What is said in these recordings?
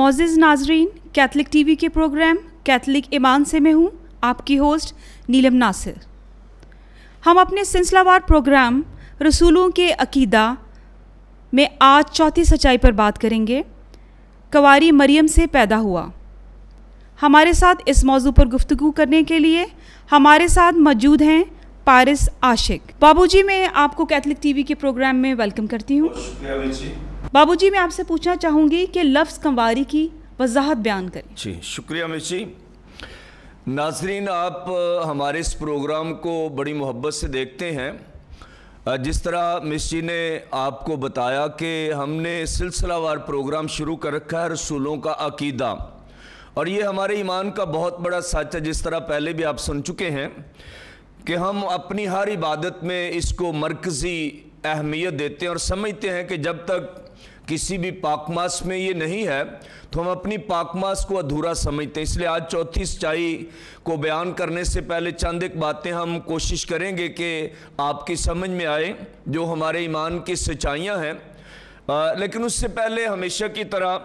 मोअज़्ज़िज़ नाज़रीन, Catholic TV के programme Catholic ईमान से मैं हूँ आपकी होस्ट नीलम नासिर। हम अपने सिलसिलावार प्रोग्राम रसूलों के अकीदा में आज चौथी सच्चाई पर बात करेंगे। कंवारी मरियम से पैदा हुआ। हमारे साथ इस मौजू पर गुफ्तगू करने के लिए हमारे साथ मौजूद हैं पारिस आशिक। बाबूजी, मैं आपको कैथलिक टीवी के प्रोग्राम में वेलकम करती हूँ। बाबूजी, मैं आपसे पूछना चाहूँगी कि लफ्ज़ कंवारी की वजाहत बयान करें। जी, शुक्रिया मिस जी। नाज़रीन, आप हमारे इस प्रोग्राम को बड़ी मोहब्बत से देखते हैं। जिस तरह मिस जी ने आपको बताया कि हमने सिलसिलावार प्रोग्राम शुरू कर रखा है रसूलों का अकीदा, और ये हमारे ईमान का बहुत बड़ा सच है। जिस तरह पहले भी आप सुन चुके हैं कि हम अपनी हर इबादत में इसको मरकज़ी अहमियत देते हैं और समझते हैं कि जब तक किसी भी पाकमास में ये नहीं है तो हम अपनी पाकमास को अधूरा समझते हैं। इसलिए आज चौथी सच्चाई को बयान करने से पहले चंद एक बातें हम कोशिश करेंगे कि आपकी समझ में आए जो हमारे ईमान की सच्चाइयाँ हैं। लेकिन उससे पहले हमेशा की तरह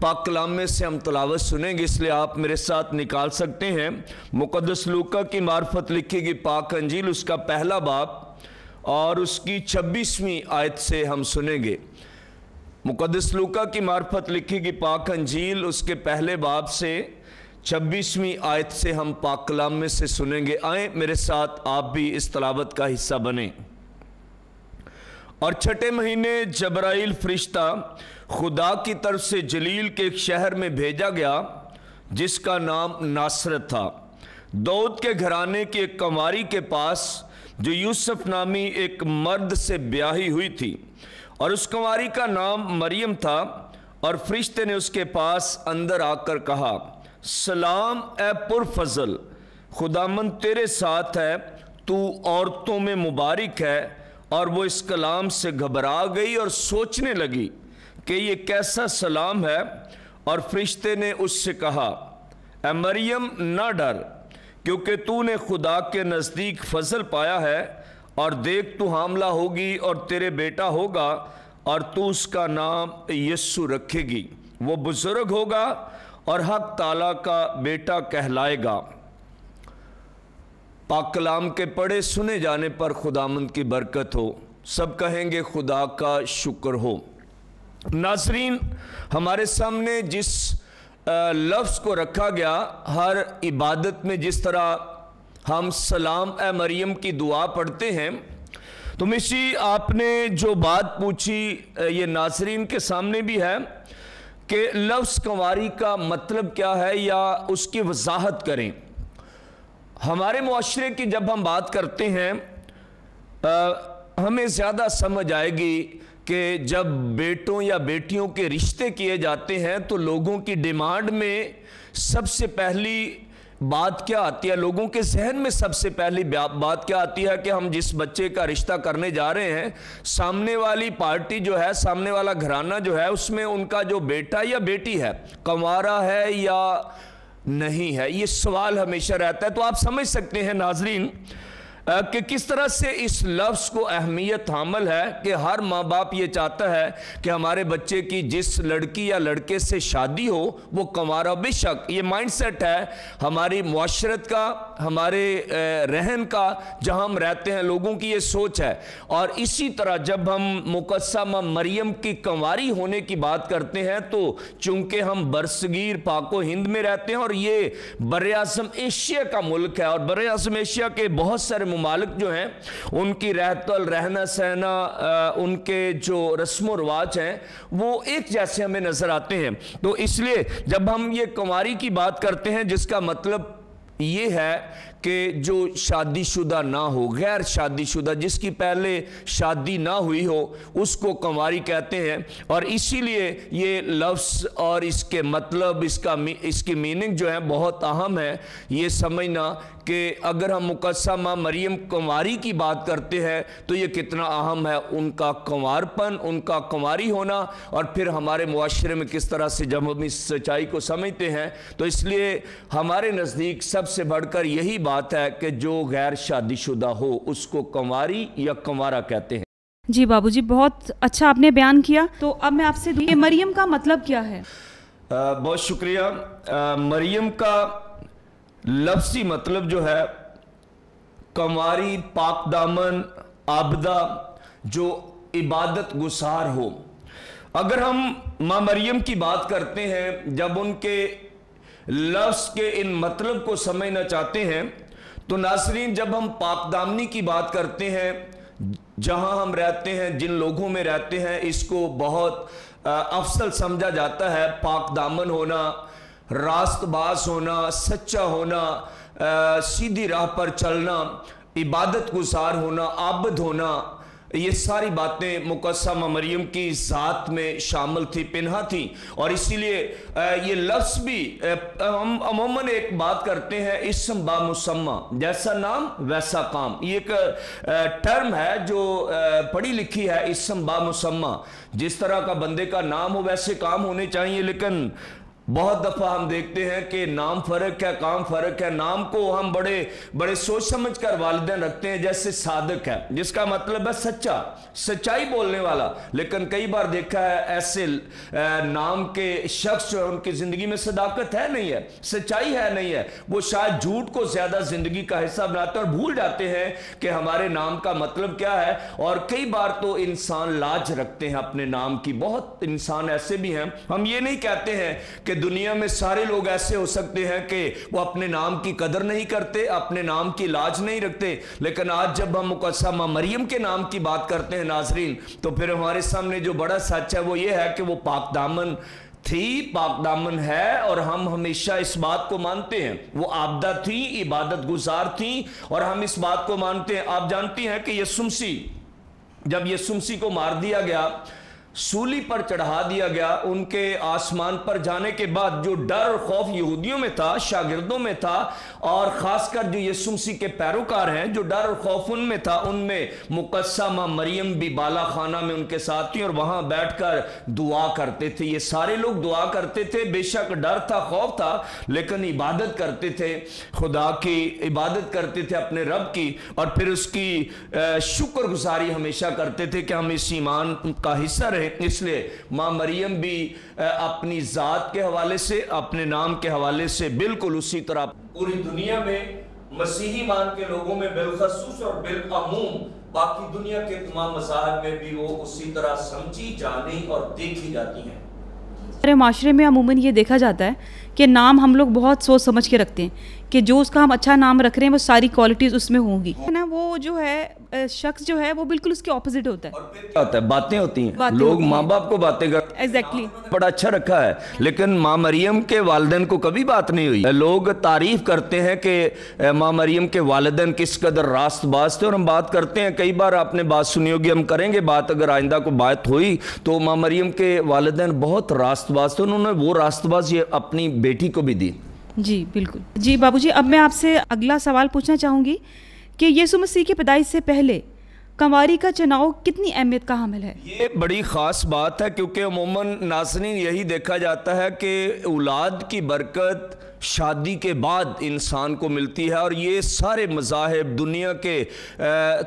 पाक कलाम में से हम तिलावत सुनेंगे, इसलिए आप मेरे साथ निकाल सकते हैं मुक़द्दस लूका की मार्फत लिखी गई पाक अंजील, उसका पहला बाब और उसकी 26वीं आयत से हम सुनेंगे। मुक़द्दस लूका की मार्फत लिखी गई पाक अंजील उसके पहले बाब से 26वीं आयत से हम पाक कलाम में से सुनेंगे। आए मेरे साथ आप भी इस तिलावत का हिस्सा बने। और छठे महीने जबराइल फरिश्ता खुदा की तरफ से जलील के एक शहर में भेजा गया जिसका नाम नासरत था, दाऊद के घराने की एक कंवारी के पास जो यूसुफ नामी एक मर्द से ब्याही हुई थी, और उस कंवारी का नाम मरियम था। और फरिश्ते ने उसके पास अंदर आकर कहा, सलाम ए पुरफजल, खुदामंद तेरे साथ है, तू औरतों में मुबारक है। और वो इस कलाम से घबरा गई और सोचने लगी कि ये कैसा सलाम है। और फरिश्ते ने उससे कहा, ए मरियम ना डर, क्योंकि तूने खुदा के नज़दीक फजल पाया है, और देख तू हामला होगी और तेरे बेटा होगा, और तू उसका नाम यीशु रखेगी। वो बुजुर्ग होगा और हक ताला का बेटा कहलाएगा। पाक कलाम के पढ़े सुने जाने पर खुदामंद की बरकत हो। सब कहेंगे खुदा का शुक्र हो। नाज़रीन, हमारे सामने जिस लफ्ज़ को रखा गया, हर इबादत में जिस तरह हम सलाम ए मरियम की दुआ पढ़ते हैं, तो मिशी आपने जो बात पूछी ये नाज़रीन के सामने भी है कि लफ्ज़ कंवारी का मतलब क्या है या उसकी वजाहत करें। हमारे मुआशरे की जब हम बात करते हैं हमें ज़्यादा समझ आएगी कि जब बेटों या बेटियों के रिश्ते किए जाते हैं तो लोगों की डिमांड में सबसे पहली बात क्या आती है, लोगों के जहन में सबसे पहली बात क्या आती है कि हम जिस बच्चे का रिश्ता करने जा रहे हैं, सामने वाली पार्टी जो है, सामने वाला घराना जो है, उसमें उनका जो बेटा या बेटी है कंवारा है या नहीं है, ये सवाल हमेशा रहता है। तो आप समझ सकते हैं नाजरीन कि किस तरह से इस लफ्ज़ को अहमियत हामल है कि हर माँ बाप ये चाहता है कि हमारे बच्चे की जिस लड़की या लड़के से शादी हो वो कंवारा। बेशक ये माइंडसेट है हमारी मुआशरत का, हमारे रहन का, जहाँ हम रहते हैं लोगों की ये सोच है। और इसी तरह जब हम मुकस्समा मरियम की कंवारी होने की बात करते हैं तो चूंकि हम बरसगीर पाको हिंद में रहते हैं और ये बर-ए-आज़म एशिया का मुल्क है, और बर-ए-आज़म एशिया के बहुत सारे मालिक जो हैं उनकी रहतल रहना सहना उनके जो रस्म रिवाज हैं वो एक जैसे हमें नजर आते हैं। तो इसलिए जब हम ये कंवारी की बात करते हैं जिसका मतलब ये है कि जो शादीशुदा ना हो, गैर शादीशुदा, जिसकी पहले शादी ना हुई हो, उसको कंवारी कहते हैं। और इसीलिए ये लफ्ज़ और इसके मतलब इसकी मीनिंग जो है बहुत अहम है ये समझना कि अगर हम मुकस्समा मरियम कंवारी की बात करते हैं तो ये कितना अहम है, उनका कंवारपन, उनका कंवारी होना। और फिर हमारे मुआशरे में किस तरह से जब हम इस सच्चाई को समझते हैं तो इसलिए हमारे नज़दीक सबसे बढ़कर यही बात है कि जो गैर शादीशुदा हो उसको कंवारी या कंवारा कहते हैं। जी बाबूजी, बहुत अच्छा आपने बयान किया। तो अब मैं आपसे मरियम का मतलब क्या है? बहुत शुक्रिया। मरियम का लफ्ज़ी मतलब जो है कंवारी, पाक दामन, आबदा, जो इबादत गुसार हो। अगर हम माँ मरियम की बात करते हैं, जब उनके लफ्ज़ के इन मतलब को समझना चाहते हैं, तो नाज़रीन जब हम पाक दामनी की बात करते हैं, जहां हम रहते हैं, जिन लोगों में रहते हैं, इसको बहुत अफसल समझा जाता है। पाक दामन होना, रास्तबाज होना, सच्चा होना, सीधी राह पर चलना, इबादत गुजार होना, आबद होना, ये सारी बातें मुकस्समा मरियम की ज़ात में शामिल थी, पिन्हा थी। और इसीलिए ये लफ्ज़ भी हम अमूमन एक बात करते हैं, इस्म बा मुसम्मा, जैसा नाम वैसा काम। ये एक टर्म है जो पढ़ी लिखी है, इस्म बा मुसम्मा। जिस तरह का बंदे का नाम हो वैसे काम होने चाहिए, लेकिन बहुत दफ़ा हम देखते हैं कि नाम फ़र्क है, काम फ़र्क है। नाम को हम बड़े बड़े सोच समझ कर वालिदैन रखते हैं, जैसे सादिक है, जिसका मतलब है सच्चा, सच्चाई बोलने वाला। लेकिन कई बार देखा है ऐसे नाम के शख्स जो है, उनकी ज़िंदगी में सदाकत है नहीं है, सच्चाई है नहीं है, वो शायद झूठ को ज़्यादा ज़िंदगी का हिस्सा बनाते हैं और भूल जाते हैं कि हमारे नाम का मतलब क्या है। और कई बार तो इंसान लाज रखते हैं अपने नाम की। बहुत इंसान ऐसे भी हैं, हम ये नहीं कहते हैं कि दुनिया में सारे लोग ऐसे हो सकते हैं कि वो अपने नाम की कदर नहीं करते, अपने नाम की लाज नहीं रखते, लेकिन आज जब हम मुकस्समा मरियम के नाम की बात करते हैं नाजरीन, तो फिर हमारे सामने जो बड़ा सच है वो ये है कि वो पाक दामन थी, पाक दामन है, और हम हमेशा इस बात को मानते हैं। वो आबदा थी, इबादत गुजार थी, और हम इस बात को मानते हैं। आप जानती हैं कि यीशु मसीह, जब यीशु मसीह को मार दिया गया, सूली पर चढ़ा दिया गया, उनके आसमान पर जाने के बाद जो डर और खौफ यहूदियों में था, शागिर्दों में था, और खासकर जो यीशु मसीह के पैरोकार हैं, जो डर और खौफ उनमें था, उनमें मुकस्समा मरियम भी बाला खाना में उनके साथ थी और वहां बैठकर दुआ करते थे। ये सारे लोग दुआ करते थे, बेशक डर था, खौफ था, लेकिन इबादत करते थे, खुदा की इबादत करते थे, अपने रब की, और फिर उसकी शुक्रगुजारी हमेशा करते थे कि हम इस ईमान का हिस्सा रहे। इसलिए मां मरियम भी अपनी जात के हवाले से, अपने नाम के हवाले से बिल्कुल उसी तरह पूरी दुनिया में मसीही मान के लोगों में बिलखसूस और बिलअमूम बाकी दुनिया के तमाम मज़ाहब में भी वो उसी तरह समझी, जानी और देखी जाती हैं। हमारे माशरे में अमूमन ये देखा जाता है कि नाम हम लोग बहुत सोच समझ के रखते हैं कि जो उसका हम अच्छा नाम रख रहे हैं वो सारी क्वालिटीज़ उसमें होंगी, है ना। वो जो है शख्स जो है वो बिल्कुल उसके ऑपोजिट होता है। और फिर क्या होता है, बातें होती हैं, लोग माँ बाप को बातें करते हैं, एग्जैक्टली, बड़ा अच्छा रखा है, लेकिन माँ मरियम के वालिदैन को कभी बात नहीं हुई। लोग तारीफ करते हैं कि माँ मरियम के वालिदैन किस कदर रास्तबाज थे, और हम बात करते हैं, कई बार आपने बात सुनी होगी, हम करेंगे बात, अगर आइंदा को बात हुई तो माँ मरियम के वालिदैन बहुत रास्तबाज थे, उन्होंने वो रास्तबाज ये अपनी बेटी को भी दी। जी बिल्कुल। जी बाबूजी, अब मैं आपसे अगला सवाल पूछना चाहूँगी कि यीशु मसीह की पैदाइश से पहले कंवारी का चुनाव कितनी अहमियत का हामिल है? ये बड़ी ख़ास बात है, क्योंकि अमूमन नाज़रीन यही देखा जाता है कि औलाद की बरकत शादी के बाद इंसान को मिलती है, और ये सारे मज़ाहिब दुनिया के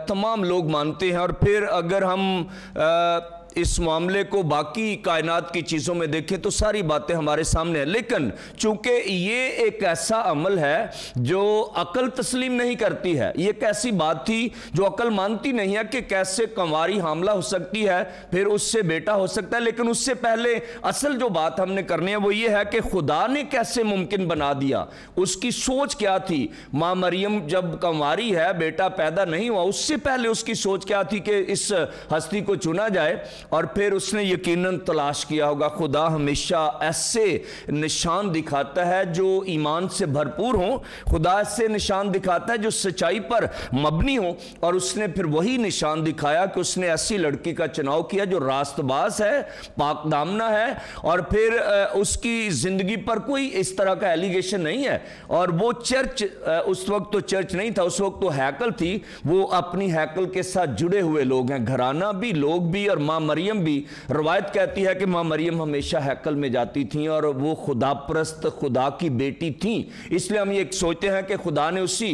तमाम लोग मानते हैं। और फिर अगर हम इस मामले को बाकी कायनात की चीज़ों में देखें तो सारी बातें हमारे सामने हैं, लेकिन चूंकि ये एक ऐसा अमल है जो अकल तस्लीम नहीं करती है, ये एक ऐसी बात थी जो अकल मानती नहीं है कि कैसे कंवारी हामला हो सकती है, फिर उससे बेटा हो सकता है। लेकिन उससे पहले असल जो बात हमने करनी है वो ये है कि खुदा ने कैसे मुमकिन बना दिया, उसकी सोच क्या थी। माँ मरियम जब कंवारी है, बेटा पैदा नहीं हुआ, उससे पहले उसकी सोच क्या थी कि इस हस्ती को चुना जाए, और फिर उसने यकीनन तलाश किया होगा। खुदा हमेशा ऐसे निशान दिखाता है जो ईमान से भरपूर हो, खुदा ऐसे निशान दिखाता है जो सच्चाई पर मबनी हो, और उसने फिर वही निशान दिखाया कि उसने ऐसी लड़की का चुनाव किया जो रास्तबाज है, पाक दामना है, और फिर उसकी ज़िंदगी पर कोई इस तरह का एलिगेशन नहीं है। और वो चर्च, उस वक्त तो चर्च नहीं था, उस वक्त तो हैकल थी, वो अपनी हैकल के साथ जुड़े हुए लोग हैं, घराना भी, लोग भी, और माँ مریم بھی روایت کہتی ہے کہ ماں مریم ہمیشہ ہیکل میں جاتی تھیں اور وہ خدا پرست خدا کی بیٹی تھیں، اس لیے ہم یہ سوچتے ہیں کہ خدا نے اسی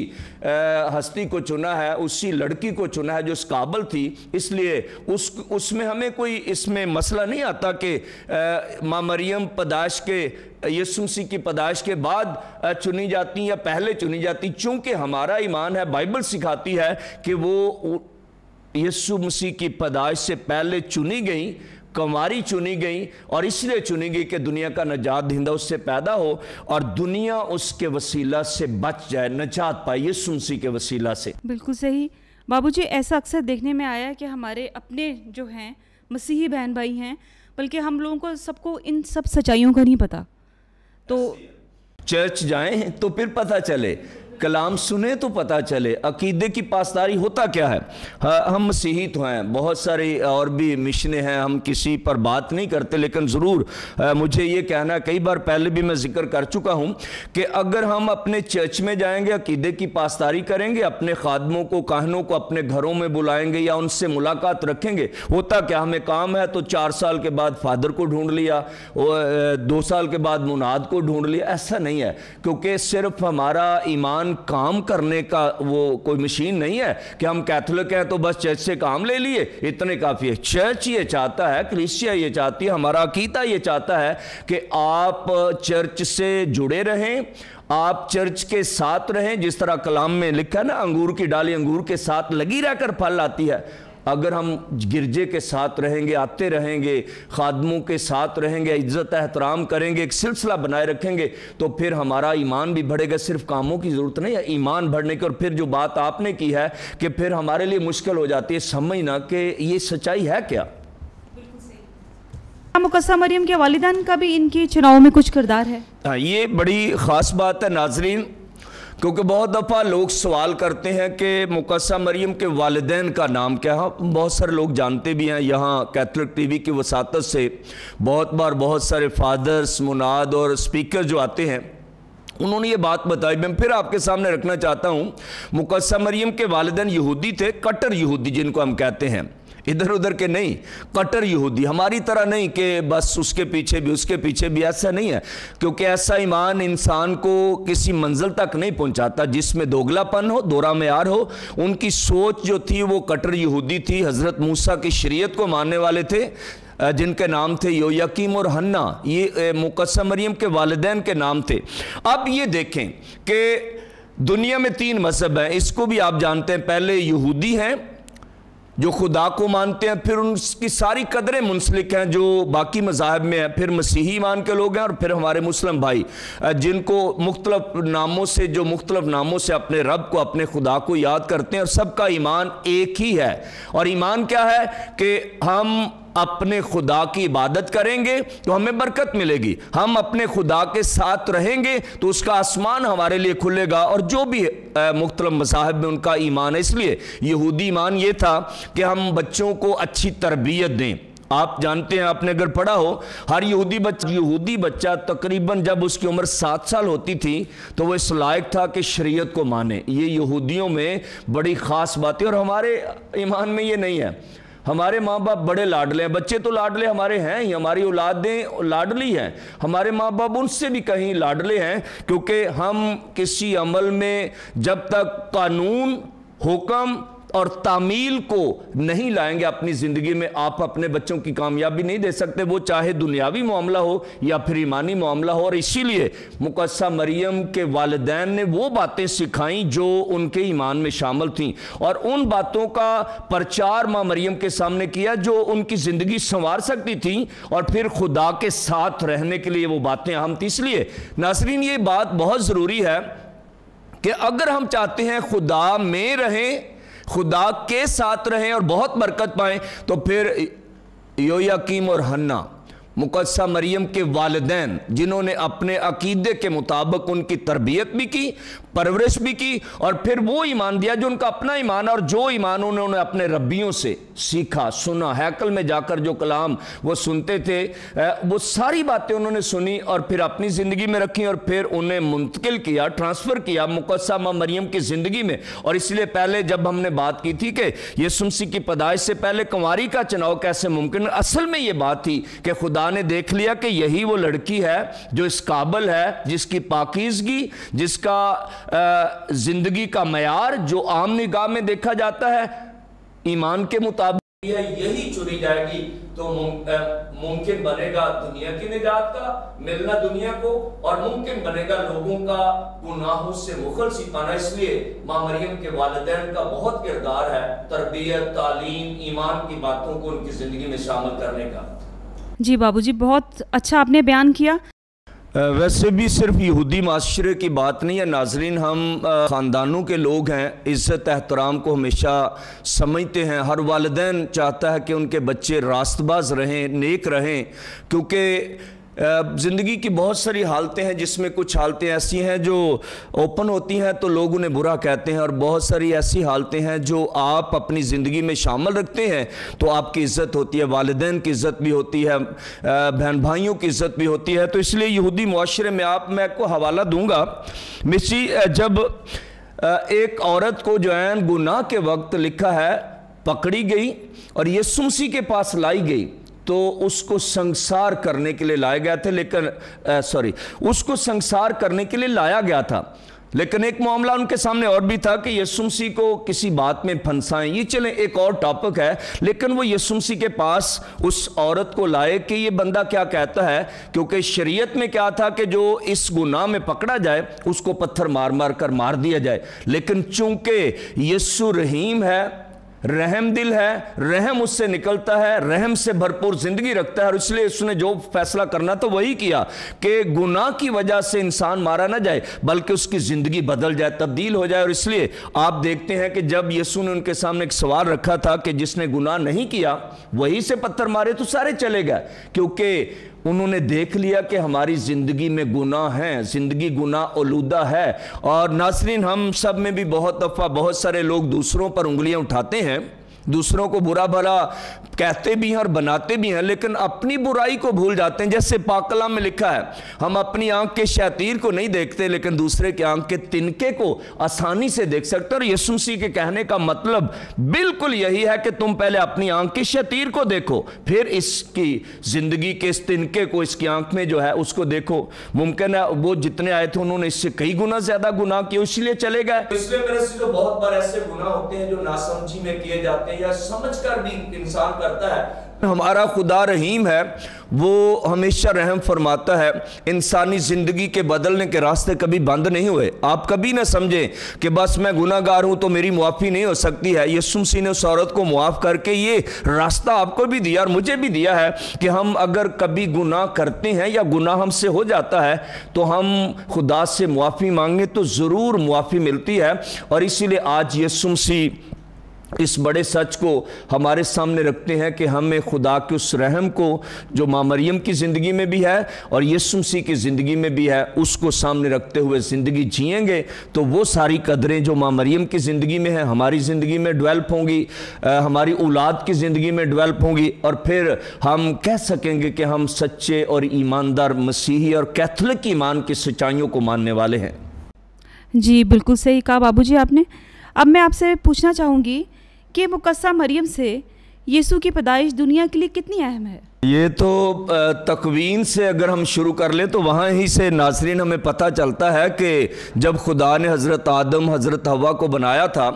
ہستی کو چنا ہے، اسی لڑکی کو چنا ہے جو اس قابل تھی، اس لیے اس میں ہمیں کوئی اس میں مسئلہ نہیں آتا کہ ماں مریم پیدائش کے یسوع مسیح کی پیدائش کے بعد چنی جاتی یا پہلے چنی جاتی، چونکہ ہمارا ایمان ہے، بائبل سکھاتی ہے کہ وہ یسوع مسیح کی پیدائش سے پہلے چنی گئیں، کنواری چنی گئیں، اور اس لیے چنی گئی کہ دنیا کا نجات دہندہ اس سے پیدا ہو اور دنیا اس کے وسیلہ سے بچ جائے، نجات پائے یسوع مسیح کے وسیلہ سے۔ بالکل صحیح بابو جی، ایسا اکثر دیکھنے میں آیا ہے کہ ہمارے اپنے جو ہیں مسیحی بہن بھائی ہیں، بلکہ ہم لوگوں کو سب کو ان سب سچائیوں کا نہیں پتہ، تو چرچ جائیں تو پھر پتہ چلے، کلام سنیں تو پتہ چلے عقیدے کی پاسداری ہوتا کیا ہے۔ ہم مسیحی تو ہیں، بہت ساری اور بھی مشنیں ہیں، ہم کسی پر بات نہیں کرتے، لیکن ضرور مجھے یہ کہنا، کئی بار پہلے بھی میں ذکر کر چکا ہوں کہ اگر ہم اپنے چرچ میں جائیں گے، عقیدے کی پاسداری کریں گے، اپنے خادموں کو کاہنوں کو اپنے گھروں میں بلائیں گے یا ان سے ملاقات رکھیں گے، ہوتا کیا، ہمیں کام ہے تو 4 سال کے بعد فادر کو ڈھونڈ لیا، 2 سال کے بعد مناد کو ڈھونڈ لیا، ایسا نہیں ہے، کیونکہ صرف ہمارا ایمان کام کرنے کا وہ کوئی مشین نہیں ہے کہ ہم کیتھولک ہیں تو بس چرچ سے کام لے لیے اتنے کافی ہے۔ چرچ یہ چاہتا ہے، کلیسیا یہ چاہتی ہے، ہمارا عقیدہ یہ چاہتا ہے کہ آپ چرچ سے جڑے رہیں، آپ چرچ کے ساتھ رہیں، جس طرح کلام میں لکھا ہے نا، انگور کی ڈالی انگور کے ساتھ لگی رہ کر پھل آتی ہے۔ اگر ہم گرجے کے ساتھ رہیں گے، آتے رہیں گے، خادموں کے ساتھ رہیں گے، عزت احترام کریں گے، ایک سلسلہ بنائے رکھیں گے، تو پھر ہمارا ایمان بھی بڑھے گا۔ صرف کاموں کی ضرورت نہیں ہے ایمان بڑھنے کی۔ اور پھر جو بات آپ نے کی ہے کہ پھر ہمارے لیے مشکل ہو جاتی ہے سمجھنا کہ یہ سچائی ہے کیا۔ مقدسہ مریم کے والدین کا بھی ان کے چناؤ میں کچھ کردار ہے؟ ہاں، یہ بڑی خاص بات ہے ناظرین، کیونکہ بہت دفعہ لوگ سوال کرتے ہیں کہ مقدسہ مریم کے والدین کا نام کیا ہے۔ بہت سارے لوگ جانتے بھی ہیں، یہاں کیتھولک ٹی وی کی وساطت سے بہت بار بہت سارے فادرز، مناد اور سپیکر جو آتے ہیں انہوں نے یہ بات بتائی، میں پھر آپ کے سامنے رکھنا چاہتا ہوں۔ مقدسہ مریم کے والدین یہودی تھے، کٹر یہودی جن کو ہم کہتے ہیں، ادھر ادھر کے نہیں، کٹر یہودی، ہماری طرح نہیں کہ بس اس کے پیچھے بھی اس کے پیچھے بھی، ایسا نہیں ہے، کیونکہ ایسا ایمان انسان کو کسی منزل تک نہیں پہنچاتا جس میں دوگلا پن ہو، دورہ معیار ہو۔ ان کی سوچ جو تھی وہ کٹر یہودی تھی، حضرت موسیٰ کی شریعت کو ماننے والے تھے، جن کے نام تھے یویاکیم اور حنا، یہ مقدسہ مریم کے والدین کے نام تھے۔ اب یہ دیکھیں کہ دنیا میں 3 مذہب ہیں، اس کو بھی آپ جانتے ہیں۔ پہلے یہودی ہیں جو خدا کو مانتے ہیں، پھر ان کی ساری قدریں منسلک ہیں جو باقی مذاہب میں ہیں، پھر مسیحی ایمان کے لوگ ہیں، اور پھر ہمارے مسلم بھائی جن کو مختلف ناموں سے اپنے رب کو، اپنے خدا کو یاد کرتے ہیں، اور سب کا ایمان ایک ہی ہے۔ اور ایمان کیا ہے کہ ہم اپنے خدا کی عبادت کریں گے تو ہمیں برکت ملے گی، ہم اپنے خدا کے ساتھ رہیں گے تو اس کا آسمان ہمارے لیے کھلے گا، اور جو بھی مختلف مذاہب میں ان کا ایمان ہے۔ اس لیے یہودی ایمان یہ تھا کہ ہم بچوں کو اچھی تربیت دیں۔ آپ جانتے ہیں، آپ نے اگر پڑھا ہو، ہر یہودی بچہ تقریباً جب اس کی عمر 7 سال ہوتی تھی تو وہ اس لائق تھا کہ شریعت کو مانے۔ یہ یہودیوں میں بڑی خاص بات ہے، اور ہمارے ایمان میں یہ نہیں ہے۔ ہمارے ماں باپ بڑے لاڈلے ہیں، بچے تو لاڈلے ہمارے ہیں ہی، ہماری اولادیں لاڈلی ہیں، ہمارے ماں باپ ان سے بھی کہیں لاڈلے ہیں، کیونکہ ہم کسی عمل میں جب تک قانون، حکم اور تعمیل کو نہیں لائیں گے اپنی زندگی میں، آپ اپنے بچوں کی کامیابی نہیں دے سکتے، وہ چاہے دنیاوی معاملہ ہو یا پھر ایمانی معاملہ ہو۔ اور اسی لیے مقدسہ مریم کے والدین نے وہ باتیں سکھائیں جو ان کے ایمان میں شامل تھیں، اور ان باتوں کا پرچار ماں مریم کے سامنے کیا جو ان کی زندگی سنوار سکتی تھیں، اور پھر خدا کے ساتھ رہنے کے لیے وہ باتیں اہم تھیں۔ اس لیے ناظرین، یہ بات بہت ضروری ہے کہ اگر ہم چاہتے ہیں خدا میں رہیں، خدا کے ساتھ رہیں اور بہت برکت پائیں، تو پھر یویاکیم اور حنا मुक़द्दसा मरियम के वालिदैन जिन्होंने अपने अकीदे के मुताबिक उनकी तरबियत भी की, परवरिश भी की और फिर वो ईमान दिया जो उनका अपना ईमान और जो ईमान उन्होंने अपने रब्बियों से सीखा, सुना। हैकल में जाकर जो कलाम वो सुनते थे, वो सारी बातें उन्होंने सुनी और फिर अपनी ज़िंदगी में रखी और फिर उन्हें मुंतकिल किया, ट्रांसफ़र किया मुक़द्दसा मरियम की ज़िंदगी में। और इसलिए पहले जब हमने बात की थी कि यीशु मसीह की पैदाइश से पहले कुंवारी का चुनाव कैसे मुमकिन, असल में ये बात थी कि खुदा ने देख लिया कि यही वो लड़की है जो इस काबिल है, जिसकी पाकीज़गी, जिसका जिंदगी का मयार जो आम निगाह में देखा जाता है ईमान के मुताबिक यही चुनी जाएगी, तो मुमकिन बनेगा दुनिया की निजात का मिलना दुनिया को, और मुमकिन बनेगा लोगों का गुनाहों से मुखलसी पाना। इसलिए मां मरियम के वालिदैन का बहुत किरदार है तरबियत, तालीम, ईमान की बातों को उनकी जिंदगी में शामिल करने का। जी बाबूजी, बहुत अच्छा आपने बयान किया। वैसे भी सिर्फ यहूदी माशरे की बात नहीं है नाजरीन, हम ख़ानदानों के लोग हैं, इज़्ज़त एहतराम को हमेशा समझते हैं। हर वालिदैन चाहता है कि उनके बच्चे रास्तबाज रहें, नेक रहें, क्योंकि ज़िंदगी की बहुत सारी हालतें हैं जिसमें कुछ हालतें ऐसी हैं जो ओपन होती हैं तो लोग उन्हें बुरा कहते हैं, और बहुत सारी ऐसी हालतें हैं जो आप अपनी ज़िंदगी में शामिल रखते हैं तो आपकी इज़्ज़त होती है, वालिदैन की इज़्ज़त भी होती है, बहन भाइयों की इज़्ज़त भी होती है। तो इसलिए यहूदी मुआशरे में मैं को हवाला दूंगा मिसी, जब एक औरत को जो है गुनाह के वक्त लिखा है पकड़ी गई और यीशु मसीह के पास लाई गई, तो उसको संसार करने के लिए लाए गए थे, लेकिन उसको संसार करने के लिए लाया गया था। लेकिन एक मामला उनके सामने और भी था कि यीशु मसीह को किसी बात में फंसाएं। ये चलें एक और टॉपिक है, लेकिन वो यीशु मसीह के पास उस औरत को लाए कि ये बंदा क्या कहता है, क्योंकि शरीयत में क्या था कि जो इस गुनाह में पकड़ा जाए उसको पत्थर मार मार कर मार दिया जाए। लेकिन चूंकि यीशु रहीम है, रहम दिल है, रहम उससे निकलता है, रहम से भरपूर जिंदगी रखता है, और इसलिए उसने जो फैसला करना तो वही किया कि गुनाह की वजह से इंसान मारा ना जाए बल्कि उसकी जिंदगी बदल जाए, तब्दील हो जाए। और इसलिए आप देखते हैं कि जब यीशु ने उनके सामने एक सवाल रखा था कि जिसने गुनाह नहीं किया वही से पत्थर मारे, तो सारे चले गए, क्योंकि उन्होंने देख लिया कि हमारी ज़िंदगी में गुनाह है, ज़िंदगी गुनाह ओलूदा है। और नाज़रीन, हम सब में भी बहुत दफ़ा बहुत सारे लोग दूसरों पर उंगलियां उठाते हैं, दूसरों को बुरा भला कहते भी हैं और बनाते भी हैं, लेकिन अपनी बुराई को भूल जाते हैं। जैसे पाक कलाम में लिखा है, हम अपनी आंख के शैतीर को नहीं देखते लेकिन दूसरे के आंख के तिनके को आसानी से देख सकते हैं। और यीशु मसीह के कहने का मतलब बिल्कुल यही है कि तुम पहले अपनी आंख के शैतीर को देखो, फिर इसकी जिंदगी के इस तिनके को, इसकी आंख में जो है उसको देखो। मुमकिन है वो जितने आए थे उन्होंने इससे कई गुना ज्यादा गुनाह किए, इसलिए चले गए। इसलिए मेरे से तो बहुत बार ऐसे गुनाह होते हैं जो नासमझी में किए जाते हैं या समझकर भी इंसान करता है। हमारा खुदा रहीम है, वो हमेशा रहम फरमाता है। इंसानी ज़िंदगी के बदलने के रास्ते कभी बंद नहीं हुए। आप कभी ना समझें कि बस मैं गुनाहगार हूं तो मेरी मुआफ़ी नहीं हो सकती है। यीशु मसीह ने उस औरत को मुआफ़ करके ये रास्ता आपको भी दिया और मुझे भी दिया है कि हम अगर कभी गुनाह करते हैं या गुनाह हमसे हो जाता है तो हम खुदा से मुआफ़ी मांगे तो ज़रूर मुआफ़ी मिलती है। और इसीलिए आज यीशु मसीह इस बड़े सच को हमारे सामने रखते हैं कि हमें खुदा के उस रहम को जो माँ मरियम की ज़िंदगी में भी है और यीशु मसीह की ज़िंदगी में भी है, उसको सामने रखते हुए ज़िंदगी जिएंगे तो वो सारी कदरें जो माँ मरियम की ज़िंदगी में है हमारी ज़िंदगी में डेवलप होंगी, हमारी औलाद की ज़िंदगी में डेवलप होंगी, और फिर हम कह सकेंगे कि हम सच्चे और ईमानदार मसीही और कैथोलिक ईमान की सच्चाइयों को मानने वाले हैं। जी बिल्कुल सही कहा बाबूजी आपने। अब मैं आपसे पूछना चाहूँगी कि मुक़द्दसा मरियम से यीशु की पैदाइश दुनिया के लिए कितनी अहम है? ये तो तकवीन से अगर हम शुरू कर लें तो वहाँ ही से नाज़रीन हमें पता चलता है कि जब खुदा ने हज़रत आदम हज़रत हवा को बनाया था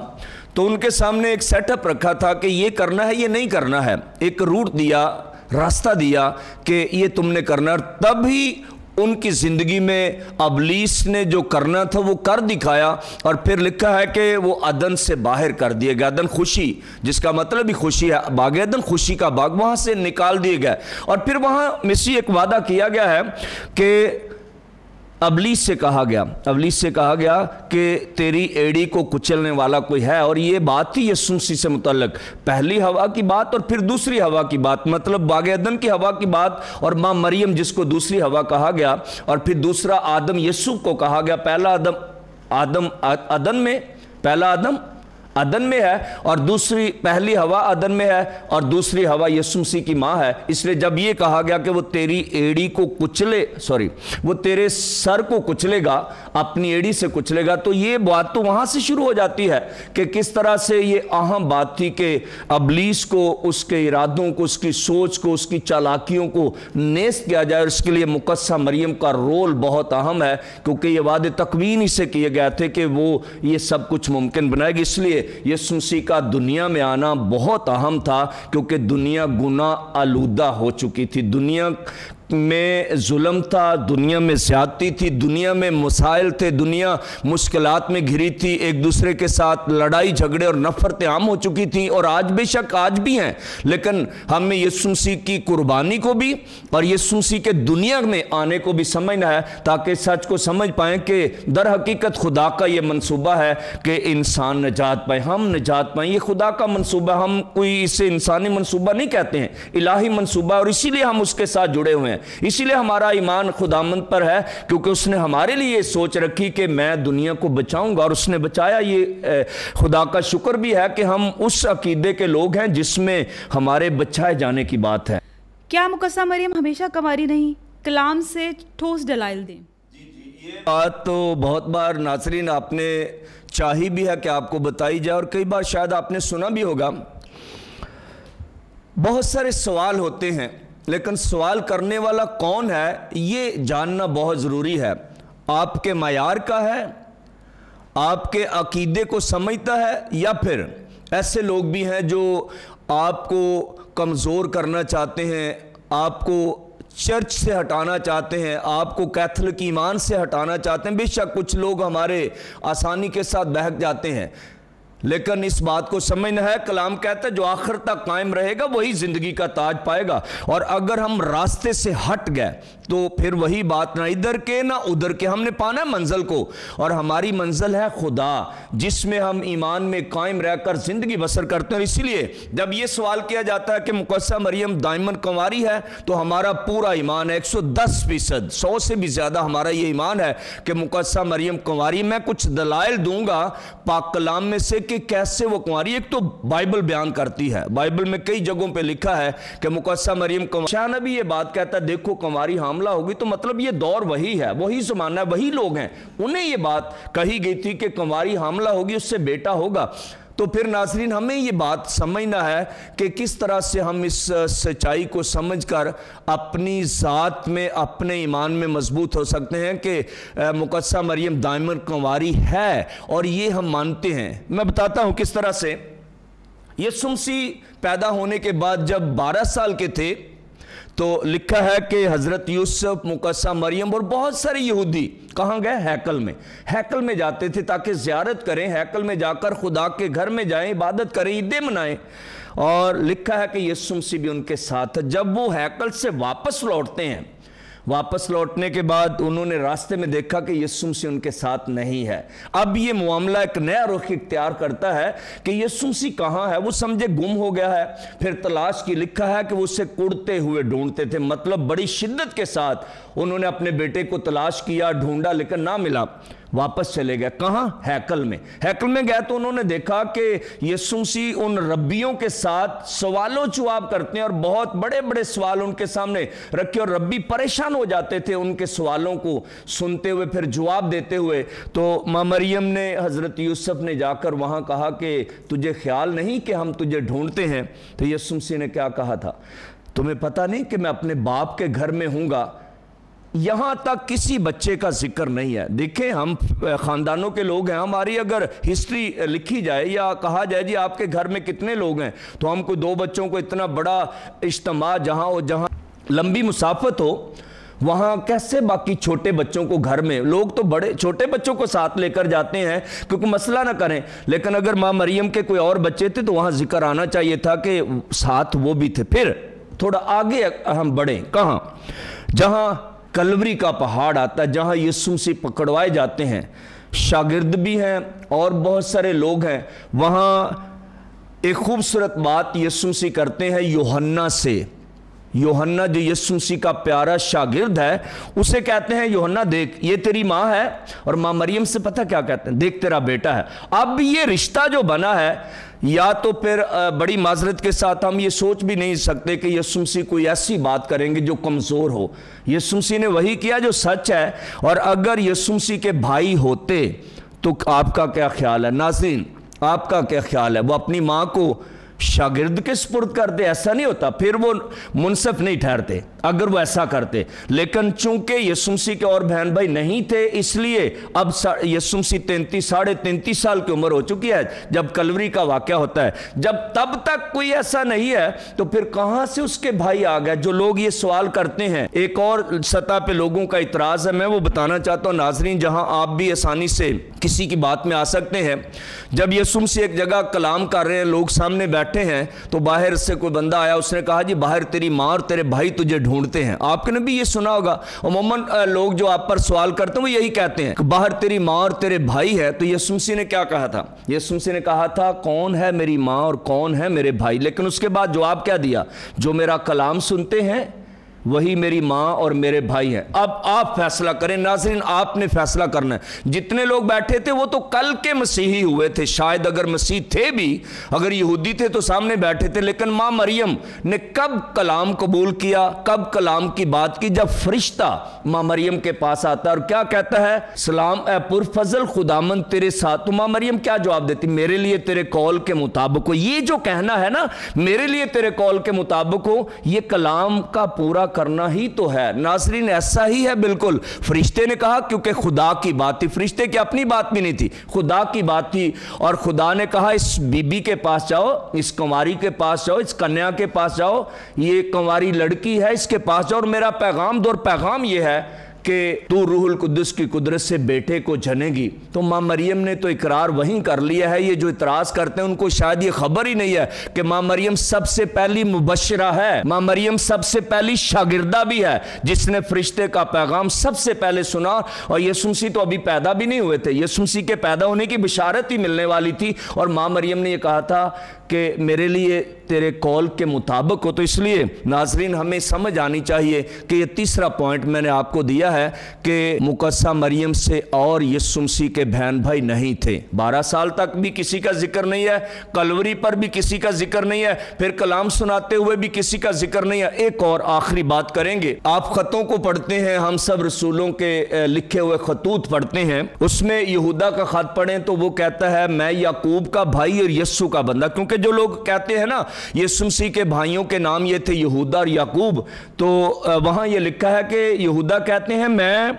तो उनके सामने एक सेटअप रखा था कि ये करना है ये नहीं करना है, एक रूट दिया, रास्ता दिया कि ये तुमने करना। तभी उनकी ज़िंदगी में अबलीस ने जो करना था वो कर दिखाया, और फिर लिखा है कि वो अदन से बाहर कर दिए गए। अदन खुशी, जिसका मतलब ही खुशी है, बाग अदन खुशी का बाग, वहाँ से निकाल दिए गए। और फिर वहाँ मिसी एक वादा किया गया है कि अबलीस से कहा गया कि तेरी एड़ी को कुचलने वाला कोई है। और ये बात थी यीशु मसीह से मुतल्लक, पहली हवा की बात और फिर दूसरी हवा की बात, मतलब बागे अदन की हवा की बात और माँ मरियम जिसको दूसरी हवा कहा गया, और फिर दूसरा आदम यीशु को कहा गया। पहला आदम अदन में है और पहली हवा अदन में है और दूसरी हवा यीशु मसीह की माँ है। इसलिए जब ये कहा गया कि वो तेरी एड़ी को वो तेरे सर को कुचलेगा, अपनी एड़ी से कुचलेगा, तो ये बात तो वहाँ से शुरू हो जाती है कि किस तरह से ये अहम बात थी कि अबलीस को, उसके इरादों को, उसकी सोच को, उसकी चालाकियों को नेस्त किया जाए। और इसके लिए मुकद्दसा मरियम का रोल बहुत अहम है, क्योंकि ये वादे तकवीन से किए गए थे कि वो ये सब कुछ मुमकिन बनाएगी। इसलिए यीशु मसीह का दुनिया में आना बहुत अहम था, क्योंकि दुनिया गुनाह आलूदा हो चुकी थी, दुनिया में जुल्म था, दुनिया में ज़्यादती थी, दुनिया में मसाइल थे, दुनिया मुश्किलात में घिरी थी, एक दूसरे के साथ लड़ाई झगड़े और नफरतें आम हो चुकी थी, और आज बेशक आज भी हैं। लेकिन हमें यीशु मसीह की कुर्बानी को भी और यीशु मसीह के दुनिया में आने को भी समझना है, ताकि सच को समझ पाएँ कि दर हकीकत खुदा का ये मंसूबा है कि इंसान निजात पाए, हम निजात पाएँ। ये खुदा का मंसूबा, हम कोई इसे इंसानी मंसूबा नहीं कहते हैं, इलाही मंसूबा, और इसीलिए हम उसके साथ जुड़े हुए हैं। इसीलिए हमारा ईमान खुदामंद पर है, क्योंकि उसने हमारे लिए सोच रखी कि मैं दुनिया को बचाऊंगा, और उसने बचाया। ये खुदा का शुक्र भी है कि हम उस अकीदे के लोग हैं जिसमें हमारे बचाए जाने की बात है। क्या मुकद्दसा मरियम हमेशा कंवारी नहीं? कलाम से ठोस दलाइल दें। ये बात तो बहुत बार नाज़रीन आपने चाही भी है कि आपको बताई जाए, और कई बार शायद आपने सुना भी होगा। बहुत सारे सवाल होते हैं, लेकिन सवाल करने वाला कौन है ये जानना बहुत ज़रूरी है। आपके मयार का है, आपके अकीदे को समझता है, या फिर ऐसे लोग भी हैं जो आपको कमज़ोर करना चाहते हैं, आपको चर्च से हटाना चाहते हैं, आपको कैथोलिक ईमान से हटाना चाहते हैं। बेशक कुछ लोग हमारे आसानी के साथ बहक जाते हैं, लेकिन इस बात को समझना है, कलाम कहता है जो आखिर तक कायम रहेगा वही जिंदगी का ताज पाएगा। और अगर हम रास्ते से हट गए तो फिर वही बात, ना इधर के ना उधर के, हमने पाना है मंजिल को, और हमारी मंजिल है खुदा, जिसमें हम ईमान में कायम रहकर जिंदगी बसर करते हैं। इसीलिए जब ये सवाल किया जाता है कि मुकद्दसा मरियम दाइमन कंवारी है, तो हमारा पूरा ईमान है 110%, 100 से भी ज्यादा हमारा ये ईमान है कि मुकद्दसा मरियम कंवारी। मैं कुछ दलाइल दूंगा पाक कलाम में से कि कैसे वो कुंवारी। एक तो बाइबल बयान करती है, बाइबल में कई जगहों पे लिखा है कि मुकद्दसा मरियम कुंवारी। नबी ये बात कहता है, देखो कुंवारी हामला होगी, तो मतलब ये दौर वही है, वही ज़माना है, वही लोग हैं, उन्हें ये बात कही गई थी कि कुंवारी हामला होगी, उससे बेटा होगा। तो फिर नाज़रीन हमें ये बात समझना है कि किस तरह से हम इस सच्चाई को समझकर अपनी ज़ात में, अपने ईमान में मजबूत हो सकते हैं कि मुकद्दसा मरियम दाइमन कुंवारी है, और ये हम मानते हैं। मैं बताता हूँ किस तरह से। यीशु मसीह पैदा होने के बाद जब 12 साल के थे, तो लिखा है कि हज़रत यूसुफ, मुकद्दसा मरियम और बहुत सारे यहूदी कहाँ गए? हैकल में जाते थे ताकि ज़ियारत करें, हैकल में जाकर खुदा के घर में जाएं, इबादत करें, ईदें मनाएं। और लिखा है कि यीशु मसीह भी उनके साथ है। जब वो हैकल से वापस लौटते हैं, वापस लौटने के बाद उन्होंने रास्ते में देखा कि यीशु मसीह उनके साथ नहीं है। अब ये मामला एक नया रुख इख्तियार करता है कि यीशु मसीह कहाँ है। वो समझे गुम हो गया है। फिर तलाश की, लिखा है कि वो उसे कुड़ते हुए ढूंढते थे, मतलब बड़ी शिद्दत के साथ उन्होंने अपने बेटे को तलाश किया, ढूंढा, लेकिन ना मिला। वापस चले गए। कहाँ? हैकल में गए तो उन्होंने देखा कि यीशु मसीह उन रब्बियों के साथ सवालों जवाब करते हैं, और बहुत बड़े बड़े सवाल उनके सामने रखे, और रब्बी परेशान हो जाते थे उनके सवालों को सुनते हुए, फिर जवाब देते हुए। तो माँ मरियम ने, हज़रत यूसुफ ने जाकर वहाँ कहा कि तुझे ख्याल नहीं कि हम तुझे ढूंढते हैं? तो यीशु मसीह ने क्या कहा था? तुम्हें पता नहीं कि मैं अपने बाप के घर में हूँगा? यहाँ तक किसी बच्चे का जिक्र नहीं है। देखें, हम ख़ानदानों के लोग हैं, हमारी अगर हिस्ट्री लिखी जाए या कहा जाए जी आपके घर में कितने लोग हैं, तो हम कोई 2 बच्चों को इतना बड़ा इज्तिमा जहाँ लंबी मुसाफत हो, वहाँ कैसे बाकी छोटे बच्चों को घर में, लोग तो बड़े छोटे बच्चों को साथ लेकर जाते हैं क्योंकि मसला ना करें। लेकिन अगर माँ मरियम के कोई और बच्चे थे तो वहाँ जिक्र आना चाहिए था कि साथ वो भी थे। फिर थोड़ा आगे हम बढ़ें, कहाँ? जहाँ कलवरी का पहाड़ आता है जहाँ यीशु मसीह पकड़वाए जाते हैं। शागिर्द भी हैं और बहुत सारे लोग हैं। वहाँ एक खूबसूरत बात यीशु मसीह करते हैं यूहन्ना से। यूहन्ना जो यीशु मसीह का प्यारा शागिर्द है, उसे कहते हैं यूहन्ना देख ये तेरी माँ है, और माँ मरियम से पता क्या कहते हैं, देख तेरा बेटा है। अब ये रिश्ता जो बना है, या तो फिर बड़ी माजरत के साथ हम ये सोच भी नहीं सकते कि यीशु मसीह कोई ऐसी बात करेंगे जो कमज़ोर हो। यीशु मसीह ने वही किया जो सच है, और अगर यीशु मसीह के भाई होते तो आपका क्या ख्याल है नाज़रीन, आपका क्या ख्याल है? वो अपनी माँ को शागिर्द के सुपुर्द करते? ऐसा नहीं होता, फिर वो मुनसिफ नहीं ठहरते अगर वो ऐसा करते। लेकिन चूंकि यीशु मसीह के और बहन भाई नहीं थे, इसलिए अब यीशु मसीह 33 साल की उम्र हो चुकी है जब कलवरी का वाक़या होता है। जब तब तक कोई ऐसा नहीं है तो फिर कहाँ से उसके भाई आ गए? जो लोग ये सवाल करते हैं, एक और सतह पे लोगों का इतराज़ है, मैं वो बताना चाहता हूँ नाजरीन, जहाँ आप भी आसानी से किसी की बात में आ सकते हैं। जब यीशु मसीह एक जगह कलाम कर रहे हैं, लोग सामने बैठे हैं, तो बाहर से कोई बंदा आया, उसने कहा जी बाहर तेरी माँ और तेरे भाई तुझे ढूंढते हैं। आपने भी ये सुना होगा, अमूमन लोग जो आप पर सवाल करते हैं वो यही कहते हैं कि बाहर तेरी माँ और तेरे भाई है। तो यीशु मसीह ने क्या कहा था? यीशु मसीह ने कहा था कौन है मेरी माँ और कौन है मेरे भाई। लेकिन उसके बाद जवाब क्या दिया? जो मेरा कलाम सुनते हैं वही मेरी माँ और मेरे भाई हैं। अब आप फैसला करें नाज़रीन, आपने फैसला करना है। जितने लोग बैठे थे वो तो कल के मसीही हुए थे, शायद अगर मसीह थे भी, अगर यहूदी थे तो सामने बैठे थे। लेकिन माँ मरियम ने कब कलाम कबूल किया, कब कलाम की बात की? जब फरिश्ता माँ मरियम के पास आता है और क्या कहता है, सलाम ए पुरफजल खुदामंद तेरे साथ। तो माँ मरियम क्या जवाब देती? मेरे लिए तेरे कौल के मुताबिक हो। ये जो कहना है ना, मेरे लिए तेरे कौल के मुताबिक हो, ये कलाम का पूरा करना ही तो है। नाज़रीन ऐसा ही है बिल्कुल। फरिश्ते ने कहा क्योंकि खुदा की बात थी, फरिश्ते की अपनी बात भी नहीं थी, खुदा की बात थी। और खुदा ने कहा इस बीबी के पास जाओ, इस कुंवारी के पास जाओ, इस कन्या के पास जाओ, ये कुंवारी लड़की है, इसके पास जाओ और मेरा पैगाम दो। और पैगाम ये है कि तू रूहुल कुद्दुस की कुदरत से बेटे को जनेगी। तो माँ मरियम ने तो इकरार वहीं कर लिया है। ये जो इतराज़ करते हैं उनको शायद ये खबर ही नहीं है कि माँ मरियम सबसे पहली मुबशरा है, माँ मरियम सबसे पहली शागिर्दा भी है जिसने फरिश्ते का पैगाम सबसे पहले सुना। और यीशु मसीह तो अभी पैदा भी नहीं हुए थे, यीशु मसीह के पैदा होने की बिशारत ही मिलने वाली थी। और माँ मरियम ने ये कहा था कि मेरे लिए तेरे कौल के मुताबिक हो। तो इसलिए नाजरीन हमें समझ आनी चाहिए कि ये तीसरा पॉइंट मैंने आपको दिया है कि मुकद्दसा मरियम से और यीशु मसीह के बहन भाई नहीं थे। 12 साल तक भी किसी का जिक्र नहीं है, कलवरी पर भी किसी का जिक्र नहीं है, फिर कलाम सुनाते हुए भी किसी का जिक्र नहीं है। एक और आखिरी बात करेंगे। आप खतों को पढ़ते हैं, हम सब रसूलों के लिखे हुए खतूत पढ़ते हैं, उसमें यहूदा का खत पढ़ें तो वो कहता है मैं याकूब का भाई और यस्सु का बंदा। क्योंकि जो लोग कहते हैं ना यीशु मसीह के भाइयों के नाम ये थे यहूदा और याकूब, तो वहां ये लिखा है कि यहूदा कहते हैं मैं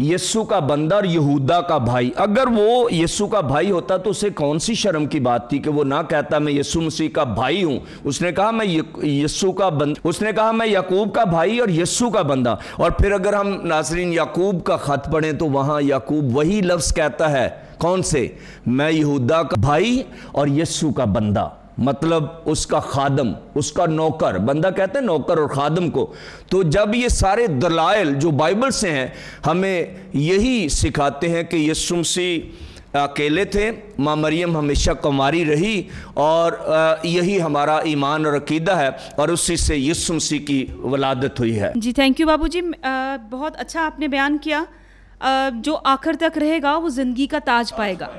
यस्सु का बंदा और यहूदा का भाई। अगर वो यस्सु का भाई होता तो उसे कौन सी शर्म की बात थी कि वो ना कहता मैं यीशु मसीह का भाई हूं। उसने कहा मैं यस्सु का बंदा, उसने कहा मैं याकूब का भाई और यस्सु का बंदा। और फिर अगर हम नाज़रीन याकूब का खत पढ़ें तो वहां याकूब वही लफ्ज़ कहता है, कौन से? मैं यहूदा का भाई और यस्सु का बंदा, मतलब उसका खादम, उसका नौकर। बंदा कहते हैं नौकर और खादम को। तो जब ये सारे दलाइल जो बाइबल से हैं हमें यही सिखाते हैं कि यीशु मसीह अकेले थे, माँ मरियम हमेशा कुंवारी रही, और यही हमारा ईमान और अकीदा है, और उसी से यीशु मसीह की वलादत हुई है। जी थैंक यू बाबूजी, बहुत अच्छा आपने बयान किया। जो आखिर तक रहेगा वो ज़िंदगी का ताज पाएगा।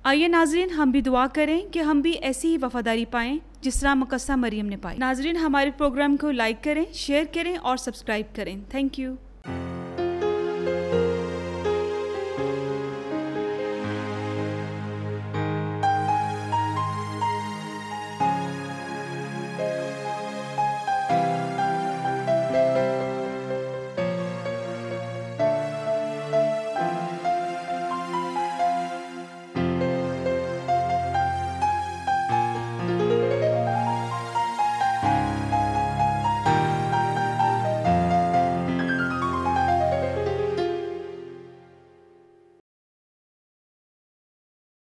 आइए नाजरीन हम भी दुआ करें कि हम भी ऐसी ही वफादारी पाएं जिस तरह मुकद्दसा मरियम ने पाई। नाजरीन हमारे प्रोग्राम को लाइक करें, शेयर करें और सब्सक्राइब करें। Thank you.